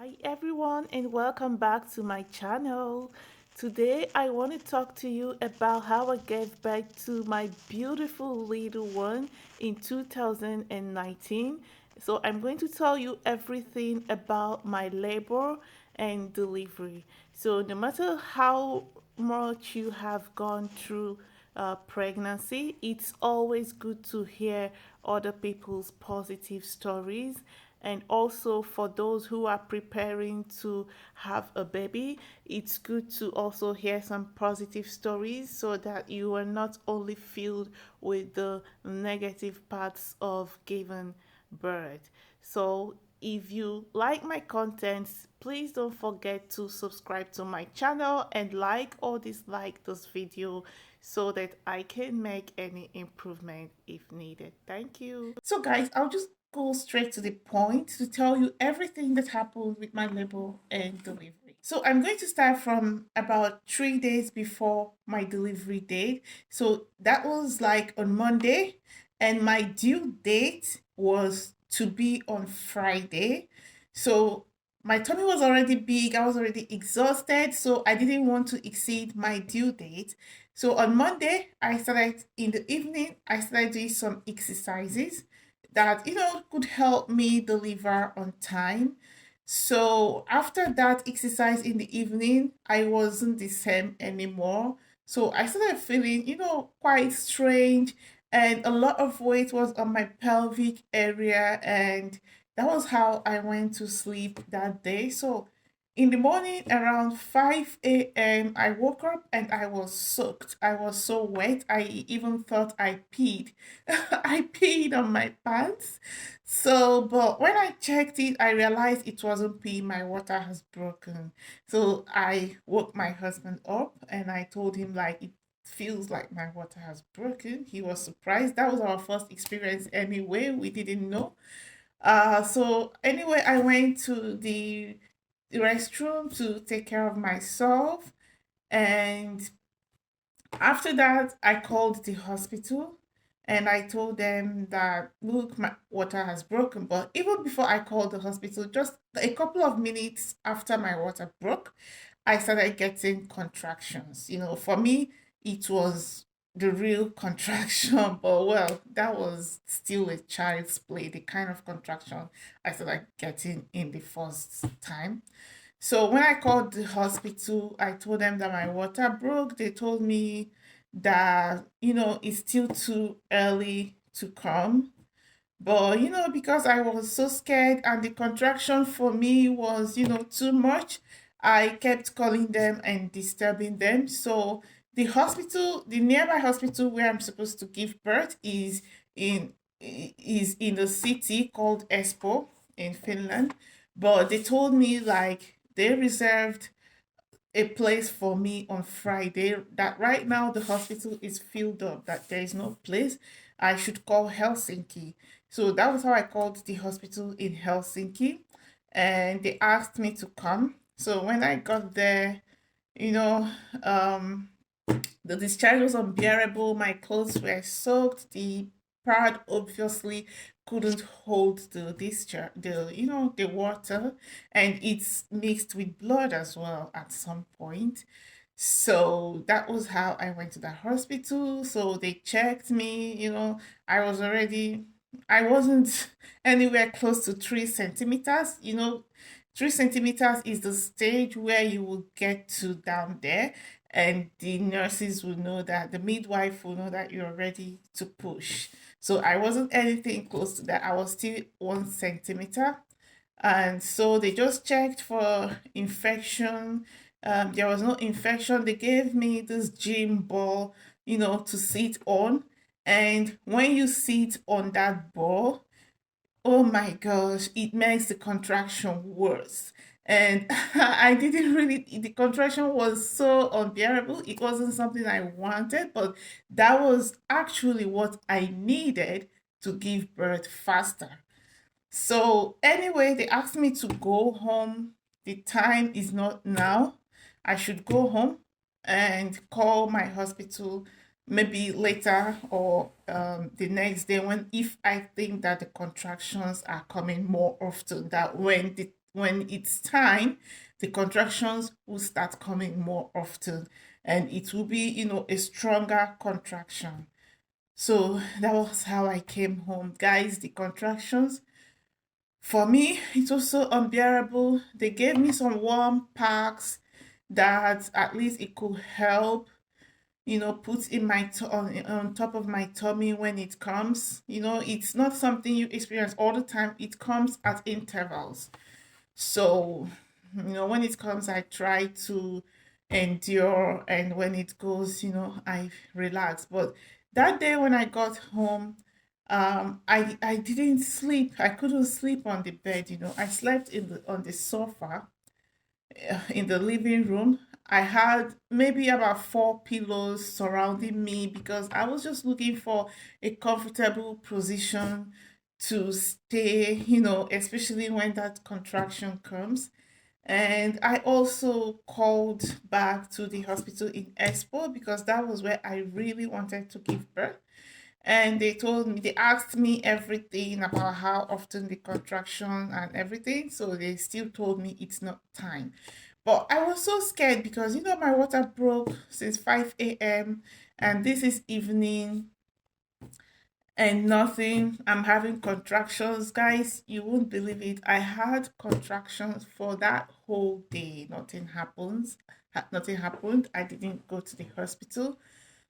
Hi everyone and welcome back to my channel. Today I want to talk to you about how I gave birth to my beautiful little one in 2019. So I'm going to tell you everything about my labor and delivery. So no matter how much you have gone through pregnancy, it's always good to hear other people's positive stories. And also, for those who are preparing to have a baby, it's good to also hear some positive stories so that you are not only filled with the negative parts of giving birth. So, if you like my contents, please don't forget to subscribe to my channel and like or dislike this video so that I can make any improvement if needed. Thank you. So, guys, I'll just go straight to the point to tell you everything that happened with my labor and delivery. So, I'm going to start from about 3 days before my delivery date. So, that was like on Monday, and my due date was to be on Friday. So, my tummy was already big, I was already exhausted, so I didn't want to exceed my due date. So on Monday, I started in the evening, I started doing some exercises that, could help me deliver on time. So after that exercise in the evening, I wasn't the same anymore. So I started feeling, quite strange, and a lot of weight was on my pelvic area, and that was how I went to sleep that day. So in the morning around 5 a.m., I woke up and I was soaked. I was so wet. I even thought I peed. I peed on my pants. So, but when I checked it, I realized it wasn't pee. My water has broken. So I woke my husband up and I told him, like, it feels like my water has broken. He was surprised. That was our first experience anyway. We didn't know. So anyway, I went to the restroom to take care of myself. And after that, I called the hospital and I told them that, look, my water has broken. But even before I called the hospital, just a couple of minutes after my water broke, I started getting contractions. For me, it was the real contraction, but well, that was still a child's play, the kind of contraction I started getting in the first time. So when I called the hospital, I told them that my water broke. They told me that, it's still too early to come. But, because I was so scared and the contraction for me was, too much, I kept calling them and disturbing them. So the nearby hospital where I'm supposed to give birth in is in a city called Espoo in Finland. But they told me like they reserved a place for me on Friday, that right now the hospital is filled up, that there is no place. I should call Helsinki. So that was how I called the hospital in Helsinki, and they asked me to come. So when I got there, you know, um, the discharge was unbearable. My clothes were soaked. The pad obviously couldn't hold the discharge, the water, and it's mixed with blood as well at some point. So that was how I went to the hospital. So they checked me, I was already, I wasn't anywhere close to 3 centimeters. 3 centimeters is the stage where you will get to down there, and the nurses will know that, the midwife will know that you're ready to push. So I wasn't anything close to that. I was still 1 centimeter. And so they just checked for infection. There was no infection. They gave me this gym ball, to sit on. And when you sit on that ball, oh my gosh, it makes the contraction worse. And I didn't really, the contraction was so unbearable. It wasn't something I wanted, but that was actually what I needed to give birth faster. So, anyway, they asked me to go home. The time is not now. I should go home and call my hospital maybe later or the next day, when if I think that the contractions are coming more often, that when the when it's time, the contractions will start coming more often, and it will be, a stronger contraction. So that was how I came home. Guys, the contractions, for me, it was so unbearable. They gave me some warm packs that at least it could help, put in on top of my tummy when it comes. It's not something you experience all the time. It comes at intervals. So, when it comes, I try to endure, and when it goes, I relax. But that day when I got home, I didn't sleep. I couldn't sleep on the bed. I slept on the sofa in the living room. I had maybe about four pillows surrounding me because I was just looking for a comfortable position to stay, especially when that contraction comes. And I also called back to the hospital in Expo because that was where I really wanted to give birth. And they asked me everything about how often the contraction and everything. So they still told me it's not time. But I was so scared because, my water broke since 5 a.m. and this is evening and nothing. I'm having contractions, guys. You won't believe it. I had contractions for that whole day. Nothing happened. I didn't go to the hospital.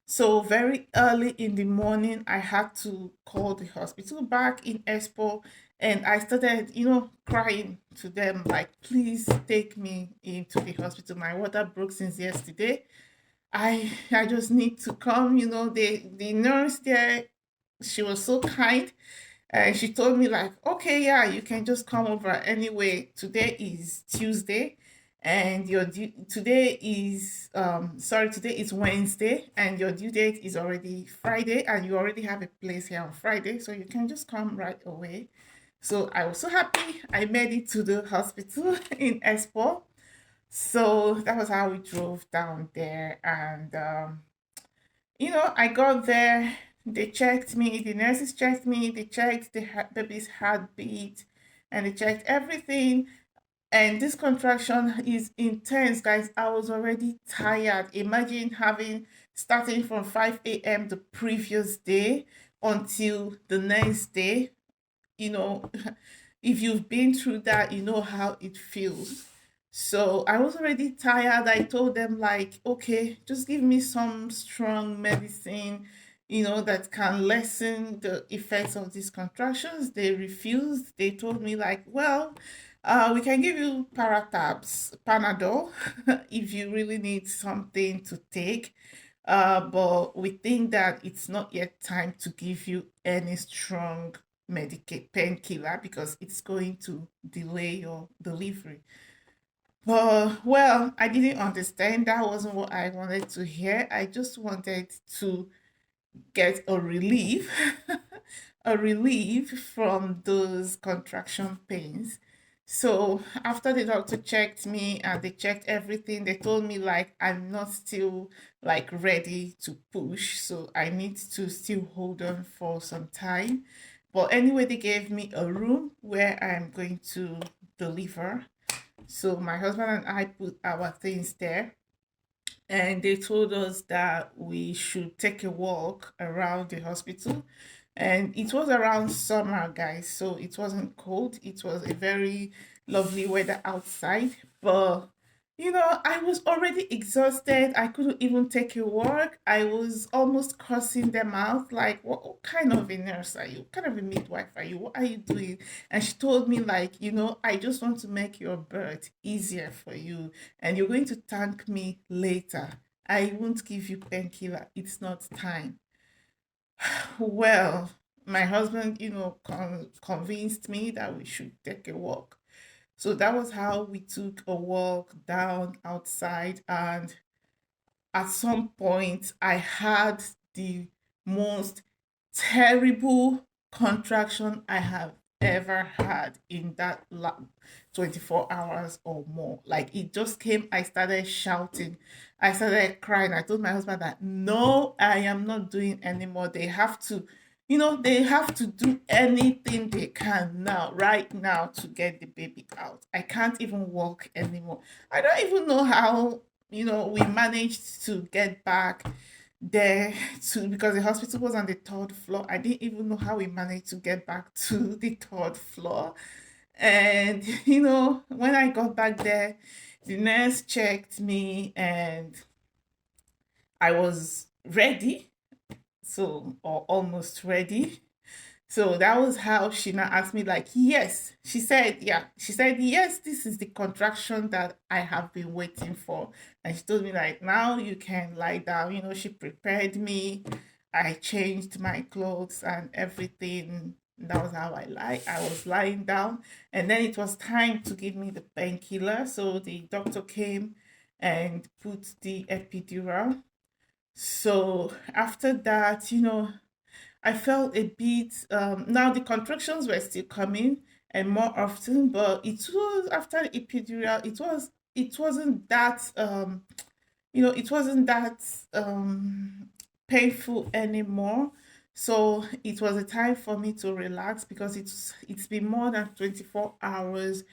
So very early in the morning, I had to call the hospital back in Expo, and I started, crying to them like, please take me into the hospital. My water broke since yesterday. I just need to come. The nurse there, she was so kind, and she told me like, okay, yeah, you can just come over anyway. Today is Tuesday, and today is Wednesday, and your due date is already Friday, and you already have a place here on Friday, so you can just come right away. So I was so happy. I made it to the hospital in Espoo. So that was how we drove down there, and I got there. They checked me. The nurses checked me. They checked the baby's heartbeat, and they checked everything. And this contraction is intense, guys. I was already tired. Imagine having starting from 5 a.m. the previous day until the next day. You know, if you've been through that, you know how it feels. So I was already tired. I told them, like, okay, just give me some strong medicine, that can lessen the effects of these contractions. They refused. They told me, like, well, we can give you paratabs, Panadol, if you really need something to take. But we think that it's not yet time to give you any strong medicate painkiller because it's going to delay your delivery. But well, I didn't understand. That wasn't what I wanted to hear. I just wanted to get a relief, a relief from those contraction pains. So after the doctor checked me and they checked everything, they told me like I'm not still like ready to push, so I need to still hold on for some time. But anyway, they gave me a room where I'm going to deliver. So my husband and I put our things there, and they told us that we should take a walk around the hospital. And it was around summer, guys, so it wasn't cold. It was a very lovely weather outside. But I was already exhausted. I couldn't even take a walk. I was almost cursing them out, like, what kind of a nurse are you? What kind of a midwife are you? What are you doing? And she told me, like, I just want to make your birth easier for you, and you're going to thank me later. I won't give you painkiller. It's not time. Well, my husband, convinced me that we should take a walk. So that was how we took a walk down outside. And at some point, I had the most terrible contraction I have ever had in that 24 hours or more. Like it just came, I started shouting, I started crying. I told my husband that no, I am not doing anymore. They have to, they have to do anything they can now, right now, to get the baby out. I can't even walk anymore. I don't even know how, we managed to get back there to because the hospital was on the third floor. I didn't even know how we managed to get back to the third floor. And, when I got back there, the nurse checked me and I was ready, so, or almost ready. So that was how she now asked me, like, yes. She said, yeah. She said, yes, this is the contraction that I have been waiting for. And she told me, like, now you can lie down. She prepared me. I changed my clothes and everything. That was how I was lying down. And then it was time to give me the painkiller. So the doctor came and put the epidural. So after that, I felt a bit now the contractions were still coming and more often, but it was after the epidural, it wasn't that it wasn't that painful anymore. So it was a time for me to relax because it's been more than 24 hours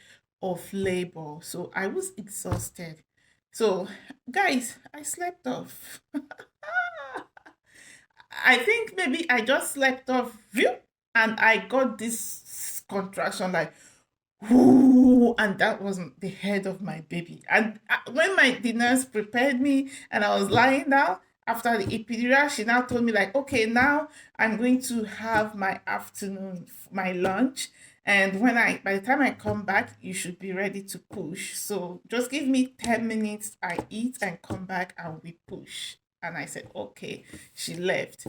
of labor. So I was exhausted. So guys, I slept off. I think maybe I just slept off view and I got this contraction like whoo, and that wasn't the head of my baby. And when the nurse prepared me and I was lying down after the epidural, she now told me like, okay, now I'm going to have my afternoon, my lunch. And by the time I come back, you should be ready to push. So just give me 10 minutes, I eat and come back and we push. And I said, okay. She left.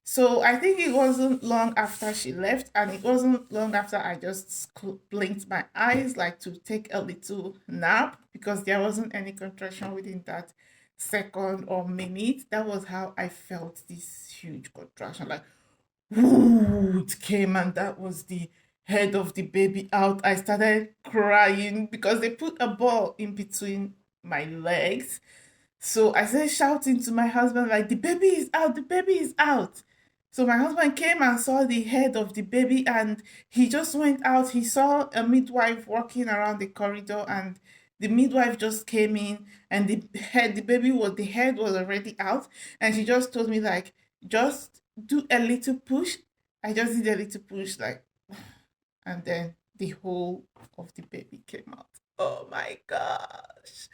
So I think it wasn't long after she left, and it wasn't long after I just blinked my eyes, like to take a little nap, because there wasn't any contraction within that second or minute. That was how I felt this huge contraction, like, whoo, it came, and that was the head of the baby out. I started crying because they put a ball in between my legs. So I started shouting to my husband, like, the baby is out, the baby is out. So my husband came and saw the head of the baby, and he just went out. He saw a midwife walking around the corridor, and the midwife just came in, and the head was already out. And she just told me, like, just do a little push. I just did a little push, like, and then the whole of the baby came out. Oh my gosh.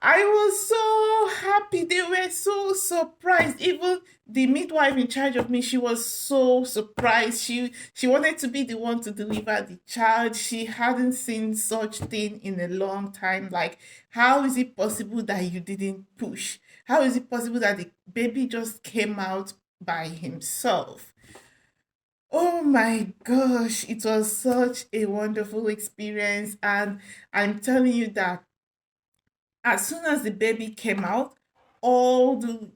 I was so happy. They were so surprised. Even the midwife in charge of me, she was so surprised. She wanted to be the one to deliver the child. She hadn't seen such thing in a long time. Like, how is it possible that you didn't push? How is it possible that the baby just came out by himself? Oh my gosh, it was such a wonderful experience. And I'm telling you that as soon as the baby came out, all the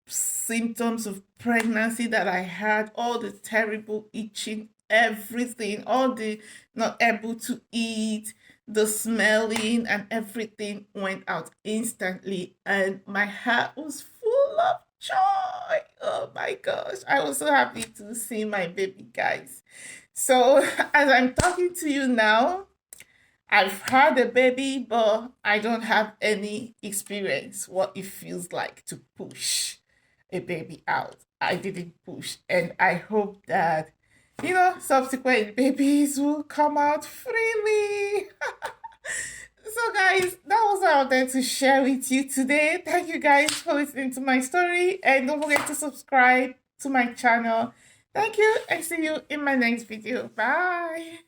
symptoms of pregnancy that I had, all the terrible itching, everything, all the not able to eat, the smelling, and everything went out instantly. And my heart was full of joy. Oh my gosh. I was so happy to see my baby, guys. So, as I'm talking to you now, I've had a baby, but I don't have any experience what it feels like to push a baby out. I didn't push, and I hope that subsequent babies will come out freely. So, guys, that was what I wanted to share with you today. Thank you guys for listening to my story, and don't forget to subscribe to my channel. Thank you, and see you in my next video. Bye.